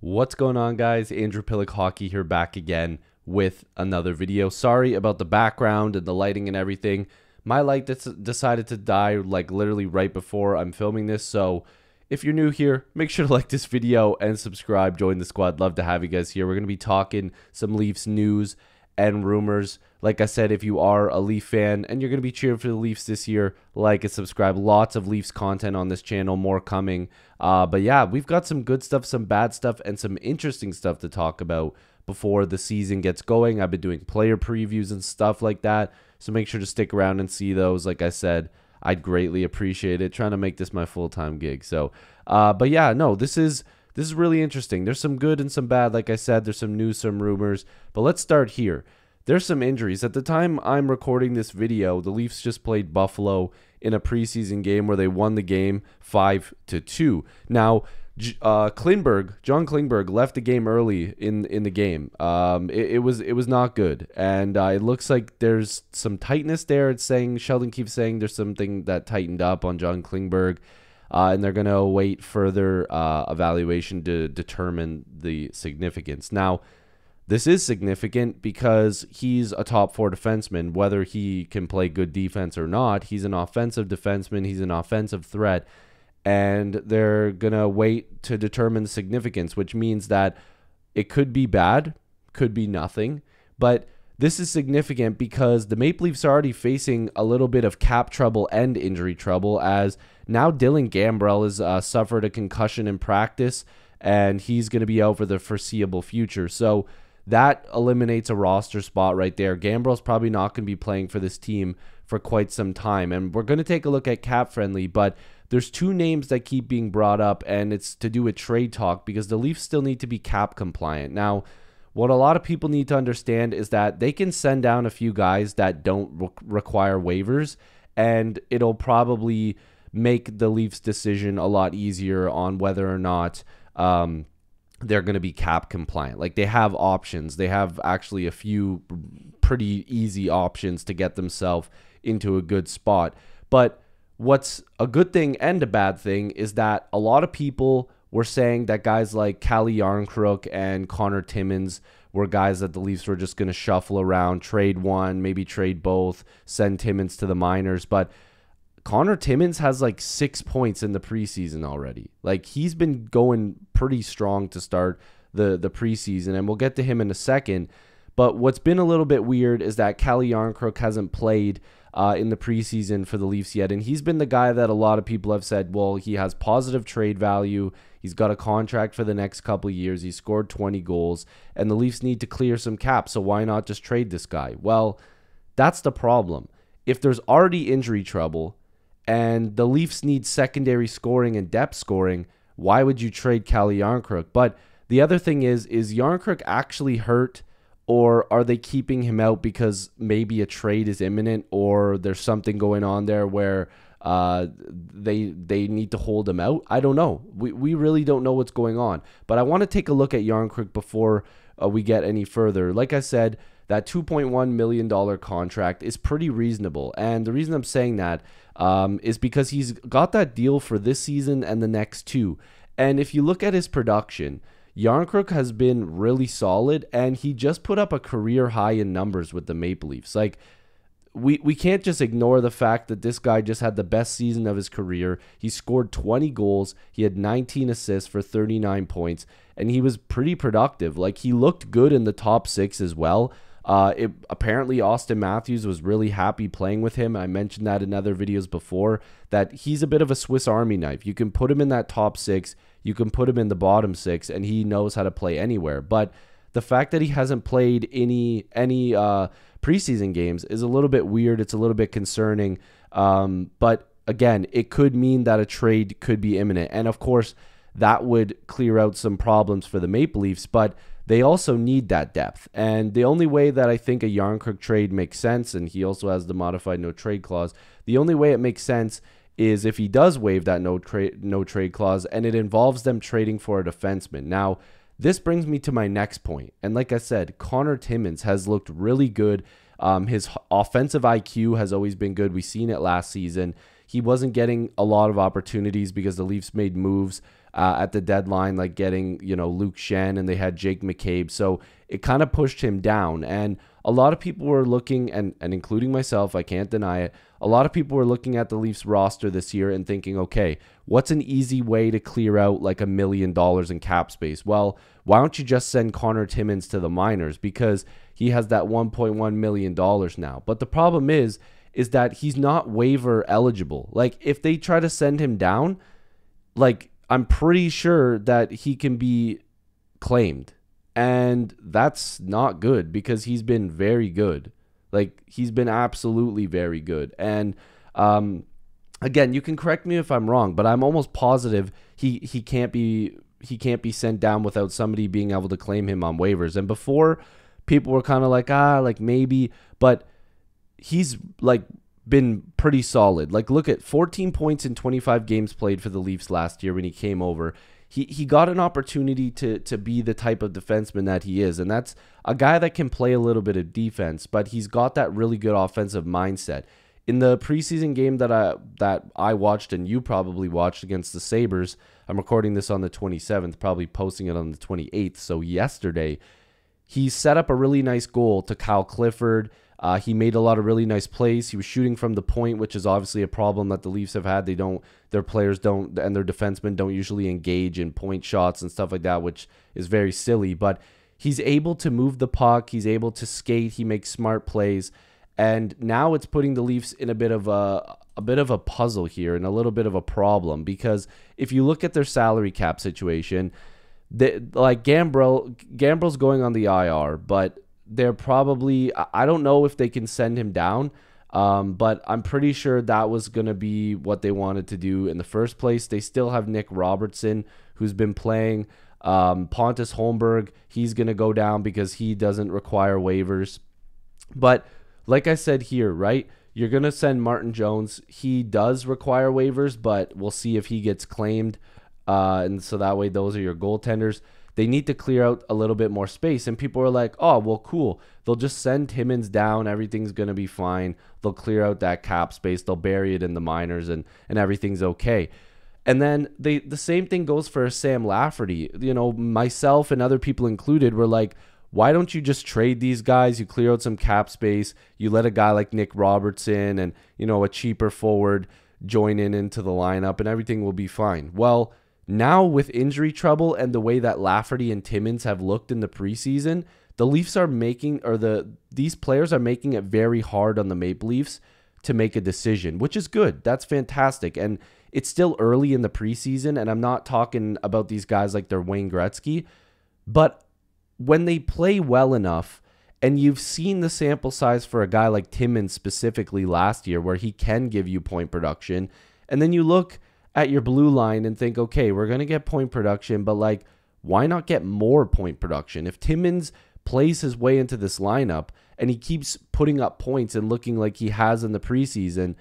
What's going on, guys? Andrew Piluk Hockey here, back again with another video. Sorry about the background and the lighting and everything. My light decided to die like literally right before I'm filming this, so if you're new here, make sure to like this video and subscribe. Join the squad. Love to have you guys here. We're going to be talking some Leafs news and rumors. Like I said, if you are a Leaf fan and you're going to be cheering for the Leafs this year, like and subscribe. Lots of Leafs content on this channel, more coming. But yeah, we've got some good stuff, some bad stuff, and some interesting stuff to talk about before the season gets going. I've been doing player previews and stuff like that, so make sure to stick around and see those. Like I said, I'd greatly appreciate it. Trying to make this my full-time gig. So, but yeah, no, this is really interesting. There's some good and some bad. Like I said, there's some news, some rumors. But let's start here. There's some injuries. At the time I'm recording this video, the Leafs just played Buffalo in a preseason game where they won the game 5-2. Now, John Klingberg left the game early in the game. It was not good, and it looks like there's some tightness there. It's saying, Sheldon keeps saying there's something that tightened up on John Klingberg, and they're going to await further evaluation to determine the significance. Now, this is significant because he's a top four defenseman. Whether he can play good defense or not, he's an offensive defenseman. He's an offensive threat. And they're going to wait to determine the significance, which means that it could be bad, could be nothing. But this is significant because the Maple Leafs are already facing a little bit of cap trouble and injury trouble, as now Dylan Gambrell has suffered a concussion in practice, and he's going to be out for the foreseeable future. So that eliminates a roster spot right there. Gambrell's probably not going to be playing for this team for quite some time. And we're going to take a look at cap friendly, but there's two names that keep being brought up, and it's to do with trade talk because the Leafs still need to be cap compliant. Now, what a lot of people need to understand is that they can send down a few guys that don't require waivers, and it'll probably make the Leafs' decision a lot easier on whether or not they're going to be cap compliant. Like, they have options. They have actually a few pretty easy options to get themselves into a good spot. But what's a good thing and a bad thing is that a lot of people were saying that guys like Calle Jarnkrok and Connor Timmins were guys that the Leafs were just going to shuffle around, trade one, maybe trade both, send Timmins to the minors. But Connor Timmins has like 6 points in the preseason already. Like, he's been going pretty strong to start the preseason, and we'll get to him in a second. But what's been a little bit weird is that Calle Jarnkrok hasn't played in the preseason for the Leafs yet, and he's been the guy that a lot of people have said, well, he has positive trade value. He's got a contract for the next couple of years. He scored 20 goals, and the Leafs need to clear some cap, so why not just trade this guy? Well, that's the problem. If there's already injury trouble, and the Leafs need secondary scoring and depth scoring, why would you trade Calle Jarnkrok? But the other thing is Jarnkrok actually hurt, or are they keeping him out because maybe a trade is imminent, or there's something going on there where they need to hold him out? I don't know. We really don't know what's going on. But I want to take a look at Jarnkrok before we get any further. Like I said, that $2.1 million contract is pretty reasonable. And the reason I'm saying that is because he's got that deal for this season and the next two. And if you look at his production, Jarnkrok has been really solid, and he just put up a career high in numbers with the Maple Leafs. Like, we can't just ignore the fact that this guy just had the best season of his career. He scored 20 goals. He had 19 assists for 39 points, and he was pretty productive. Like, he looked good in the top six as well. Apparently Austin Matthews was really happy playing with him. I mentioned that in other videos before, that he's a bit of a Swiss Army knife. You can put him in that top six, you can put him in the bottom six, and he knows how to play anywhere. But the fact that he hasn't played any preseason games is a little bit weird. It's a little bit concerning. But again, it could mean that a trade could be imminent. And of course, that would clear out some problems for the Maple Leafs, but they also need that depth. And the only way that I think a Jarnkrok trade makes sense, and he also has the modified no trade clause, the only way it makes sense is if he does waive that no trade clause, and it involves them trading for a defenseman. Now, this brings me to my next point. And like I said, Connor Timmins has looked really good. His offensive IQ has always been good. We've seen it last season. He wasn't getting a lot of opportunities because the Leafs made moves at the deadline, like getting, Luke Shen, and they had Jake McCabe. So it kind of pushed him down. And a lot of people were looking, and including myself, I can't deny it, a lot of people were looking at the Leafs roster this year and thinking, okay, what's an easy way to clear out like $1 million in cap space? Well, why don't you just send Connor Timmins to the minors, because he has that $1.1 million now. But the problem is that he's not waiver eligible. Like, if they try to send him down, like, I'm pretty sure that he can be claimed. And that's not good, because he's been very good. Like, he's been absolutely very good. And again, you can correct me if I'm wrong, but I'm almost positive he can't be sent down without somebody being able to claim him on waivers. And before, people were kind of like maybe, but he's like been pretty solid. Like, look at 14 points in 25 games played for the Leafs last year when he came over. He got an opportunity to be the type of defenseman that he is, and that's a guy that can play a little bit of defense, but he's got that really good offensive mindset. In the preseason game that I watched, and you probably watched, against the Sabres, I'm recording this on the 27th, probably posting it on the 28th, so yesterday, he set up a really nice goal to Kyle Clifford. He made a lot of really nice plays. He was shooting from the point, which is obviously a problem that the Leafs have had. Their players don't, and their defensemen don't usually engage in point shots and stuff like that, which is very silly. But he's able to move the puck. He's able to skate. He makes smart plays. And now it's putting the Leafs in a bit of a puzzle here, and a little bit of a problem, because if you look at their salary cap situation, like Gambrell's going on the IR, but they're probably, I don't know if they can send him down, but I'm pretty sure that was going to be what they wanted to do in the first place. They still have Nick Robertson, who's been playing. Pontus Holmberg, he's going to go down because he doesn't require waivers. But like I said here, right, you're going to send Martin Jones. He does require waivers, but we'll see if he gets claimed. And so that way, those are your goaltenders. They need to clear out a little bit more space. And people are like, oh, well, cool. They'll just send Timmins down. Everything's going to be fine. They'll clear out that cap space. They'll bury it in the minors, and everything's okay. And then the same thing goes for Sam Lafferty. Myself and other people included were like, why don't you just trade these guys? You clear out some cap space. You let a guy like Nick Robertson and, a cheaper forward join into the lineup, and everything will be fine. Well, now with injury trouble and the way that Lafferty and Timmins have looked in the preseason, the Leafs are making, or these players are making it very hard on the Maple Leafs to make a decision, which is good. That's fantastic. And it's still early in the preseason, and I'm not talking about these guys like they're Wayne Gretzky, but when they play well enough, and you've seen the sample size for a guy like Timmins specifically last year, where he can give you point production, and then you look at your blue line and think, okay, we're going to get point production, but like, why not get more point production? If Timmins plays his way into this lineup and he keeps putting up points and looking like he has in the preseason,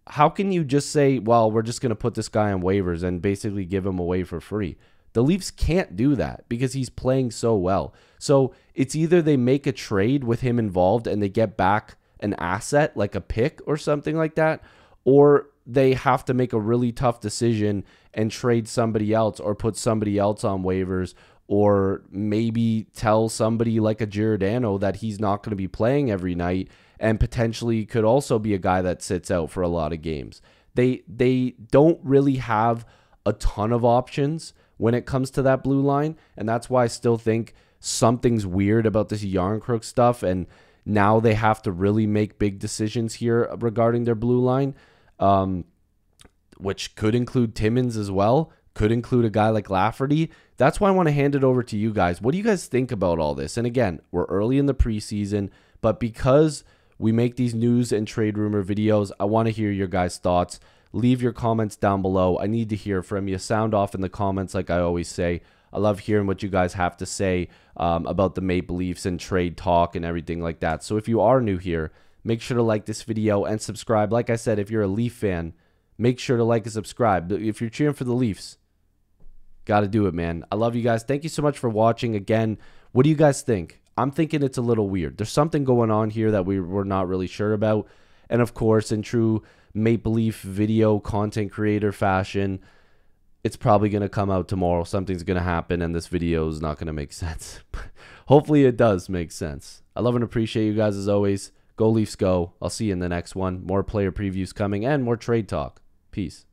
how can you just say, well, we're just going to put this guy on waivers and basically give him away for free? The Leafs can't do that because he's playing so well. So it's either they make a trade with him involved and they get back an asset like a pick or something like that, or they have to make a really tough decision and trade somebody else, or put somebody else on waivers, or maybe tell somebody like a Giordano that he's not going to be playing every night and potentially could also be a guy that sits out for a lot of games. They don't really have a ton of options when it comes to that blue line, and that's why I still think something's weird about this Yarncrook stuff, and now they have to really make big decisions here regarding their blue line. Which could include Timmins as well, could include a guy like Lafferty. That's why I want to hand it over to you guys. What do you guys think about all this? And again, we're early in the preseason, but because we make these news and trade rumor videos, I want to hear your guys' thoughts. Leave your comments down below. I need to hear from you. Sound off in the comments like I always say. I love hearing what you guys have to say about the Maple Leafs and trade talk and everything like that. So if you are new here, make sure to like this video and subscribe. Like I said, if you're a Leaf fan, make sure to like and subscribe. If you're cheering for the Leafs, got to do it, man. I love you guys. Thank you so much for watching. Again, what do you guys think? I'm thinking it's a little weird. There's something going on here that we're not really sure about. And of course, in true Maple Leaf video content creator fashion, it's probably going to come out tomorrow. Something's going to happen and this video is not going to make sense. Hopefully it does make sense. I love and appreciate you guys as always. Go Leafs go. I'll see you in the next one. More player previews coming and more trade talk. Peace.